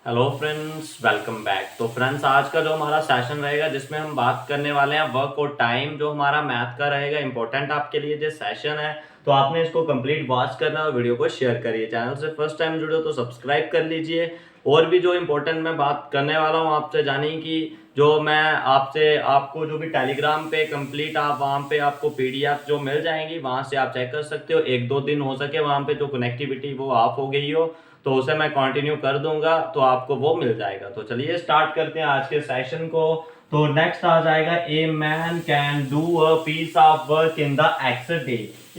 Hello friends, welcome back. तो friends, आज का जो हमारा सेशन रहेगा जिसमें हम बात करने वाले हैं वर्क और टाइम, जो हमारा मैथ का रहेगा इंपॉर्टेंट आपके लिए जो सेशन है। तो आपने इसको कंप्लीट वॉच करना है और वीडियो को शेयर करिए। चैनल से फर्स्ट टाइम जुड़े हो तो सब्सक्राइब कर लीजिए। और भी जो इंपॉर्टेंट मैं बात करने वाला हूँ आपसे, जानिए कि जो मैं आपसे आपको जो भी टेलीग्राम पे कंप्लीट आप वहाँ पे आपको पीडीएफ जो मिल जाएंगी, वहाँ से आप चेक कर सकते हो। एक दो दिन हो सके वहाँ पे जो कनेक्टिविटी वो ऑफ हो गई हो तो उसे मैं कंटिन्यू कर दूंगा, तो आपको वो मिल जाएगा। तो चलिए स्टार्ट करते हैं आज के सेशन को। तो नेक्स्ट आ जाएगा, a man can do a piece of work in the x day.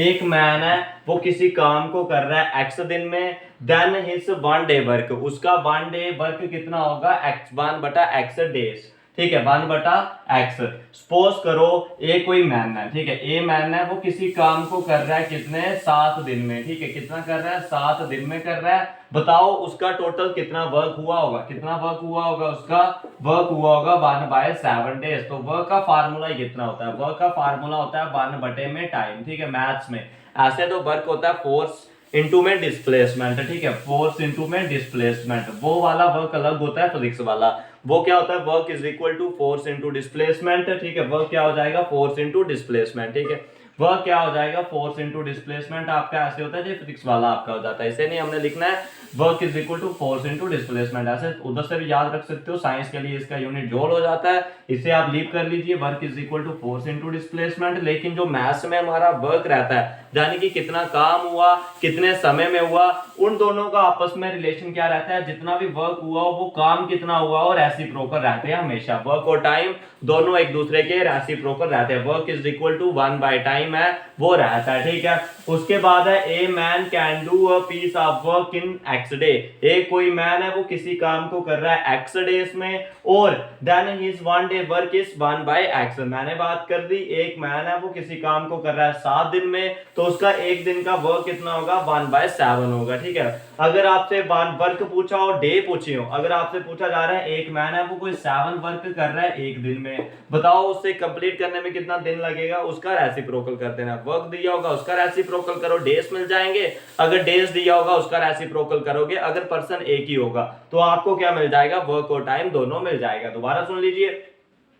एक मैन है, वो किसी काम को कर रहा है एक्स दिन में। Then his one day work, उसका वन डे वर्क कितना होगा, एक्स वन बटा एक्स डेज। ठीक है, वन बटा एक्स। सपोज करो ए कोई मैन है, ठीक है, ए मैन है, वो किसी काम को कर रहा है कितने, 7 दिन में। ठीक है, कितना कर रहा है, 7 दिन में कर रहा है। बताओ उसका टोटल कितना वर्क हुआ होगा, कितना वर्क हुआ होगा, उसका वर्क हुआ होगा 1/7 डेज। तो वर्क का फार्मूला कितना होता है, वर्क का फार्मूला होता है 1 बटे में टाइम। ठीक है, मैथ्स में ऐसे तो वर्क होता है फोर्स इंटू में डिस्प्लेसमेंट। ठीक है, फोर्स इंटू में डिस्प्लेसमेंट, वो वाला वर्क अलग होता है फिजिक्स वाला। वो क्या होता है, work is equal to force into displacement. ठीक है, वर्क क्या हो जाएगा, फोर्स इंटू डिस्प्लेसमेंट। ठीक है, वर्क क्या हो जाएगा, फोर्स इंटू डिस्प्लेसमेंट। आपका ऐसे होता है जो फिजिक्स वाला आपका हो जाता है, इसे नहीं हमने लिखना है work is equal to force into displacement. ऐसे उधर से भी याद रख सकते हो, साइंस के लिए इसका यूनिट जूल हो जाता है। इसे आप लीव कर लीजिए, work is equal to force into displacement. लेकिन जो मैथ्स में हमारा वर्क रहता है, यानी कि कितना काम हुआ, कितने समय में हुआ, उन दोनों का आपस में रिलेशन क्या रहता है, जितना भी वर्क हुआ वो काम कितना हुआ और रेसिप्रोकल रहते हैं हमेशा। वर्क और टाइम दोनों एक दूसरे के रेसिप्रोकल रहते हैं। वर्क इज इक्वल टू 1/टाइम है, वो रहता है। ठीक है, उसके बाद है, a man can do a piece of work in x day. एक कोई मैन है, वो किसी काम को कर रहा है एक्स डेज में, और then his one day work is 1/x। मैंने बात कर दी, एक मैन है, वो किसी काम को कर रहा है 7 दिन में, तो उसका एक दिन का वर्क कितना होगा, 1/7 होगा। ठीक है, अगर आपसे वर्क पूछा हो, डे पूछी हो, अगर आपसे पूछा जा रहा है एक मैन है, वो कोई 7 वर्क कर रहा है एक दिन में, बताओ उससे कंप्लीट करने में कितना दिन लगेगा, उसका रेसिप्रोकल कर देना। वर्क दिया होगा उसका रेसिप्रोकल करो, डेज मिल जाएंगे। अगर डेज दिया होगा उसका रेसिप्रोकल करोगे, अगर पर्सन एक ही होगा तो आपको क्या मिल जाएगा, वर्क और टाइम दोनों मिल जाएगा। दोबारा सुन लीजिए,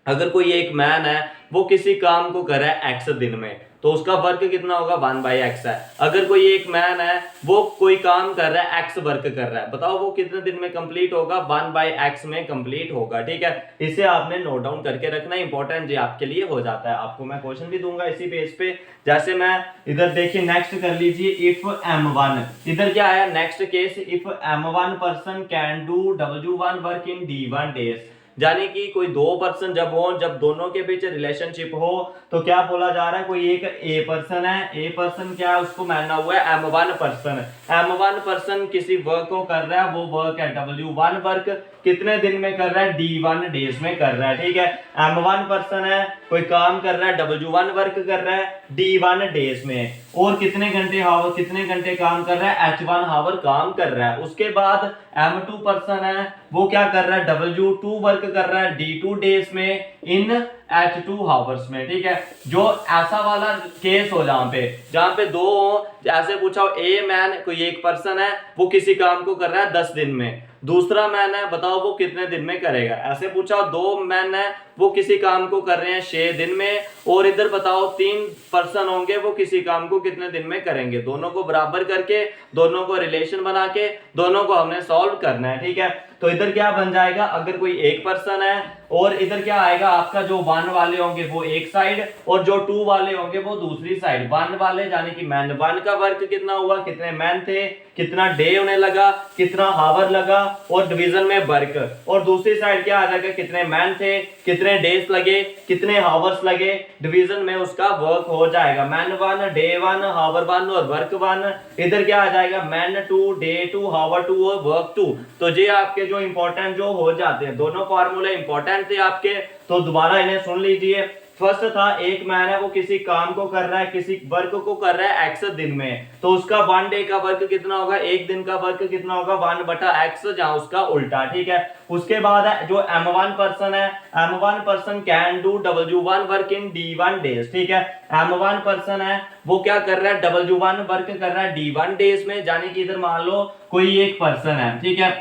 अगर कोई एक मैन है, वो किसी काम को कर रहा है एक्स दिन में, तो उसका वर्क कितना होगा, 1/x है। अगर कोई एक मैन है, वो कोई काम कर रहा है एक्स वर्क कर रहा है, बताओ वो कितने दिन में कंप्लीट होगा, 1/x में कंप्लीट होगा। ठीक है, इसे आपने नोट डाउन करके रखना, इंपॉर्टेंट जी आपके लिए हो जाता है। आपको मैं क्वेश्चन भी दूंगा इसी पेज पे। जैसे मैं इधर देखिए, नेक्स्ट कर लीजिए, इफ m1, इधर क्या आया, next case, if m1 person can do w1 work in d1 days. यानी कि कोई दो पर्सन जब हो, जब दोनों के बीच रिलेशनशिप हो, तो क्या बोला जा रहा है, कोई एक ए पर्सन है, ए पर्सन क्या है, उसको मानना हुआ है m1 पर्सन। m1 पर्सन किसी वर्क को कर रहा है, वो वर्क है w1 वर्क, कितने दिन में कर रहा है, d1 डेज में कर रहा है। ठीक है, m1 पर्सन है, कोई काम कर रहा है, w1 वर्क कर रहा है d1 डेज में, और कितने घंटे हावर, कितने घंटे काम कर रहा है, h1 हावर काम कर रहा है। उसके बाद m2 पर्सन है, वो क्या कर रहा है, w2 वर्क कर रहा है d2 डेज में इन h2 हावर्स में। ठीक है, जो ऐसा वाला केस हो जहां पे दो हो, जैसे पूछा हो, ए मैन, कोई एक पर्सन है, वो किसी काम को कर रहा है 10 दिन में, दूसरा मैन है, बताओ वो कितने दिन में करेगा। ऐसे पूछा, दो मैन है, वो किसी काम को कर रहे हैं 6 दिन में, और इधर बताओ 3 पर्सन होंगे, वो किसी काम को कितने दिन में करेंगे। दोनों को बराबर करके, दोनों को रिलेशन बना के, दोनों को हमने सॉल्व करना है। ठीक है, तो इधर क्या बन जाएगा, अगर कोई एक पर्सन है, और इधर क्या आएगा आपका, जो 1 वाले होंगे वो एक साइड, और जो 2 वाले होंगे वो दूसरी साइड। 1 वाले यानी कि मैन 1 का वर्क कितना हुआ, कितने मैन थे, कितना डे उन्हें लगा, कितना हावर लगा, और डिवीजन में वर्क, और दूसरी साइड क्या आ जाएगा, कितने मैन थे, कितने डेज लगे, कितने हावर्स लगे, डिवीजन में उसका वर्क हो जाएगा। मैन 1, डे 1, हावर 1 और वर्क 1। इधर क्या आ जाएगा, मैन 2, डे 2, हावर 2 और वर्क 2। तो ये आपके जो इंपॉर्टेंट जो हो जाते हैं, दोनों फार्मूले इंपॉर्टेंट थे आपके, तो दोबारा इन्हें सुन लीजिए। फर्स्ट था, एक मैन है, वो किसी काम को कर रहा है, किसी वर्क को कर रहा है एक्स दिन में, तो उसका 1 डे का वर्क कितना होगा, एक दिन का वर्क कितना होगा, 1/x, जहां उसका उल्टा। ठीक है, उसके बाद है जो m1 पर्सन है, m1 person can do w1 work in d1 days. ठीक है, m1 पर्सन है, वो क्या कर रहा है, w1 वर्क कर रहा है d1 डेज में, यानी कि इधर मान लो कोई एक पर्सन है, ठीक है,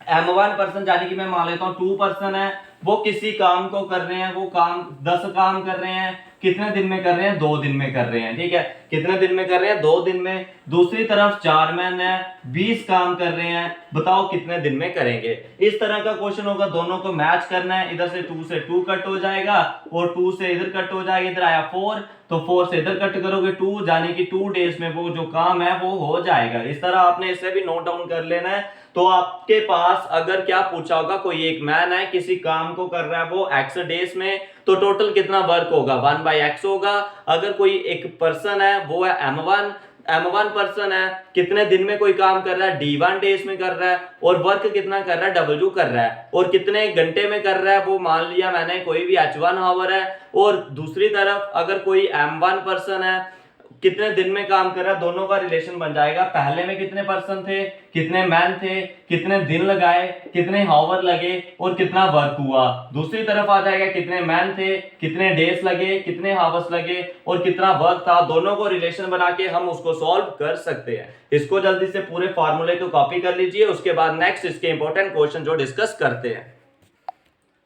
M1 पर्सन यानी कि मैं मान लेता हूँ 2 पर्सन है, वो किसी काम को कर रहे हैं, वो काम 10 काम कर रहे हैं, कितने दिन में कर रहे हैं, 2 दिन में कर रहे हैं, ठीक है, कितने दिन में कर रहे हैं, 2 दिन में। दूसरी तरफ 4 मैन है, 20 काम कर रहे हैं, बताओ कितने दिन में करेंगे। इस तरह का क्वेश्चन होगा, दोनों को मैच करना है, इधर से 2 से 2 कट हो जाएगा और 2 से इधर कट हो जाएगा, इधर आया 4 तो 4 से इधर कट करोगे 2, यानी कि 2 डेज में वो जो काम है वो हो जाएगा। इस तरह आपने इसे भी नोट डाउन कर लेना है। तो आपके पास अगर क्या पूछा होगा, कोई एक मैन है किसी काम को कर रहा है वो x डेज में, तो टोटल कितना वर्क होगा 1/x होगा। अगर कोई एक पर्सन है वो है M1 पर्सन है, कितने दिन में कोई काम कर रहा है, D1 डेज में कर रहा है, और वर्क कितना कर रहा है, W कर रहा है, और कितने घंटे में कर रहा है, वो मान लिया मैंने कोई भी H1 आवर है। और दूसरी तरफ अगर कोई M1 पर्सन है, कितने दिन में काम कर रहा है, दोनों का रिलेशन बन जाएगा, पहले में कितने पर्सन थे, कितने मैन थे, कितने दिन लगाए, कितने हावर लगे और कितना वर्क हुआ। दूसरी तरफ आ जाएगा कितने मैन थे, कितने डेज लगे, कितने हावर्स लगे और कितना वर्क था। दोनों को रिलेशन बना के हम उसको सॉल्व कर सकते हैं। इसको जल्दी से पूरे फॉर्मूले को कॉपी कर लीजिए, उसके बाद नेक्स्ट इसके इंपॉर्टेंट क्वेश्चन जो डिस्कस करते हैं।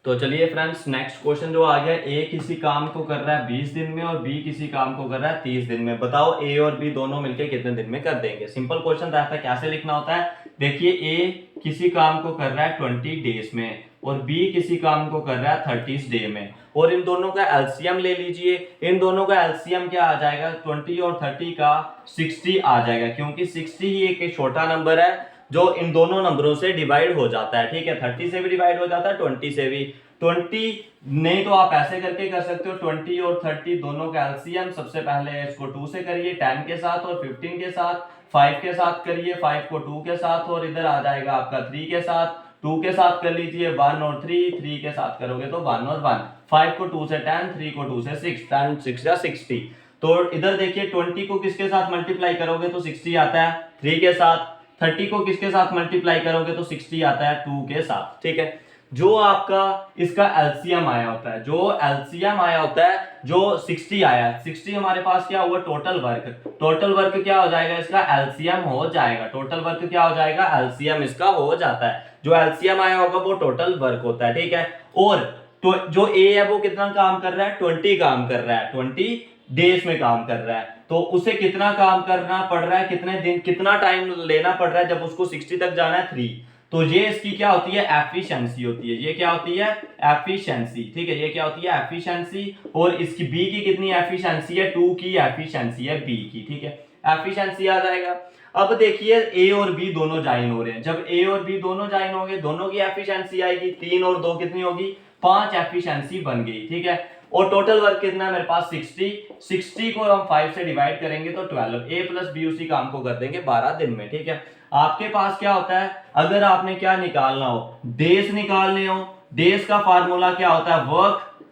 तो चलिए फ्रेंड्स, नेक्स्ट क्वेश्चन जो आ गया, ए किसी काम को कर रहा है 20 दिन में और बी किसी काम को कर रहा है 30 दिन में, बताओ ए और बी दोनों मिलकर कितने दिन में कर देंगे। सिंपल क्वेश्चन रहता है, कैसे लिखना होता है, देखिए ए किसी काम को कर रहा है 20 डेज में और बी किसी काम को कर रहा है 30 डे में, और इन दोनों का एलसीएम ले लीजिए। इन दोनों का एलसीएम क्या आ जाएगा, 20 और 30 का 60 आ जाएगा, क्योंकि 60 ही एक छोटा नंबर है जो इन दोनों नंबरों से डिवाइड हो जाता है, ठीक है, 30 से भी डिवाइड हो जाता है, 20 से भी। 20 नहीं तो आप ऐसे करके कर सकते हो, 20 और 30 दोनों का एलसीएम, सबसे पहले इसको 2 से करिए 10 के साथ, और 15 के साथ, 5 के साथ करिए, 5 को 2 के साथ, और इधर आ जाएगा आपका 3 के साथ, 2 के साथ कर लीजिए 1 और 3 के साथ करोगे तो 1 और 1, 5 को 2 से 10, 3 को 2 से 6, 10 6 या 60। तो इधर देखिए 20 को किसके साथ मल्टीप्लाई करोगे तो 60 आता है 3 के साथ, 30 को किसके साथ मल्टीप्लाई करोगे तो 60 आता है 2 के साथ, ठीक है। जो आपका इसका एलसीएम आया होता है, जो एलसीएम आया होता है, जो 60 आया, 60 हमारे पास क्या हुआ, टोटल वर्क क्या हो जाएगा, इसका एलसीएम हो जाएगा, टोटल वर्क क्या हो जाएगा, एलसीएम इसका हो जाता है। जो एलसीएम आया होगा वो टोटल वर्क होता है, ठीक है। और तो जो ए है वो कितना काम कर रहा है, 20 काम कर रहा है, 20 डेज में काम कर रहा है, तो उसे कितना काम करना पड़ रहा है, कितने दिन, कितना टाइम लेना पड़ रहा है, जब उसको 60 तक जाना है 3। तो ये इसकी क्या होती है, एफिशिएंसी होती है, ये क्या होती है, एफिशिएंसी, ठीक है, ये क्या होती है, एफिशिएंसी। और इसकी बी की कितनी एफिशिएंसी है, 2 की एफिशिएंसी है बी की, ठीक है, एफिशिएंसी आ जाएगा। अब देखिए ए और बी दोनों ज्वाइन हो रहे हैं, जब ए और बी दोनों ज्वाइन हो गए, दोनों की एफिशिएंसी आएगी, 3 और 2 कितनी होगी, 5 एफिशिएंसी बन गई, ठीक है। और टोटल वर्क कितना है मेरे पास 60 को हम 5 से डिवाइड करेंगे तो 12, ए प्लस बी उसी काम को कर देंगे 12 दिन में, ठीक है। आपके पास क्या होता है, अगर आपने क्या निकालना हो, डेज निकालने हो, डेज का फार्मूला क्या होता है, वर्क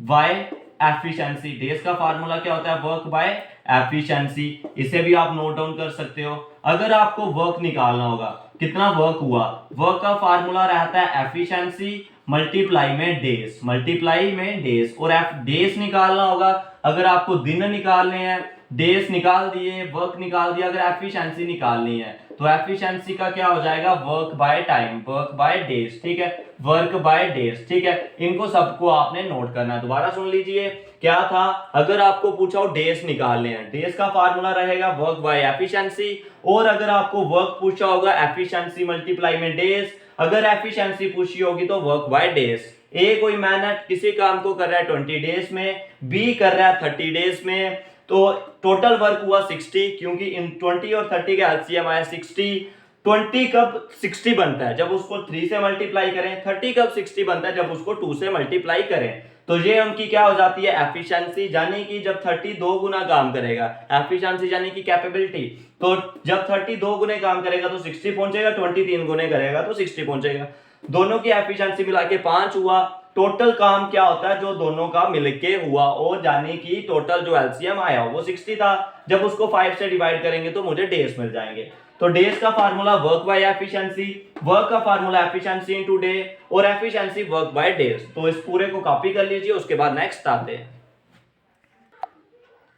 बाय एफिशिएंसी, डेज का फार्मूला क्या होता है, वर्क बाय एफिशिएंसी। इसे भी आप नोट डाउन कर सकते हो। अगर आपको वर्क निकालना होगा, कितना वर्क हुआ, वर्क का फार्मूला रहता है एफिशिएंसी मल्टीप्लाई में डेज, और डेज निकालना होगा, अगर आपको दिन निकालने हैं, डेज निकाल दिए, वर्क निकाल दिया, अगर एफिशिएंसी निकालनी है तो एफिशिएंसी का क्या हो जाएगा, work by time, work by days, ठीक है, वर्क बाय डेज, ठीक है। इनको सबको आपने नोट करना है। दोबारा सुन लीजिए, क्या था, अगर आपको पूछा हो डेज निकालने हैं, डेज का फार्मूला रहेगा वर्क बाय एफिशिएंसी, और अगर आपको वर्क पूछा होगा एफिशिएंसी मल्टीप्लाई में डेज, अगर एफिशिएंसी पूछी होगी तो वर्क बाय डेज। ए कोई मैन है किसी काम को कर रहा है 20 डेज में, बी कर रहा है 30 डेज में, तो टोटल वर्क हुआ 60, क्योंकि इन 20 और 30 का एलसीएम आया 60। 20 कब 60 बनता है, जब उसको 3 से मल्टीप्लाई करें, 30 कब 60 बनता है, जब उसको 2 से मल्टीप्लाई करें। तो ये उनकी क्या हो जाती है, एफिशिएंसी, यानी कि जब 30 2 गुना काम करेगा, एफिशिएंसी यानी कि कैपेबिलिटी, तो जब 30 2 गुने काम करेगा तो 60 पहुंचेगा, 20 3 गुने करेगा तो 60 पहुंचेगा। दोनों की एफिशिएंसी मिला के 5 हुआ। टोटल काम क्या होता है, जो दोनों का मिलके हुआ, और यानी कि टोटल जो एलसीएम आया वो 60 था, जब उसको 5 से डिवाइड करेंगे तो मुझे डेज मिल जाएंगे। तो डेज का formula work by efficiency, work का फार्मूला एफिशिएंसी इनटू डे, और एफिशिएंसी वर्क बाय डेज। तो इस पूरे को कॉपी कर लीजिए, उसके बाद नेक्स्ट आते हैं।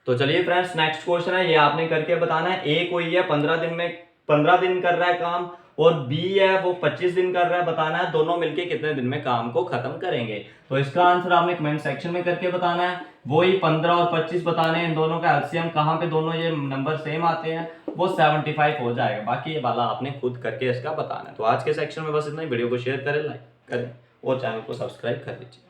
तो चलिए फ्रेंड्स, नेक्स्ट क्वेश्चन है, ये आपने करके बताना है। ए कोई है 15 दिन कर रहा है काम, और बी है वो 25 दिन कर रहा है, बताना है दोनों मिलके कितने दिन में काम को खत्म करेंगे। तो इसका आंसर आपने कमेंट सेक्शन में करके बताना है। वही 15 और 25 बताने हैं, इन दोनों का एलसीएम कहाँ पे दोनों ये नंबर सेम आते हैं, वो 75 हो जाएगा। बाकी ये वाला आपने खुद करके इसका बताना है। तो आज के सेक्शन में बस इतना ही। वीडियो को शेयर करें, लाइक करें और चैनल को सब्सक्राइब कर लीजिए।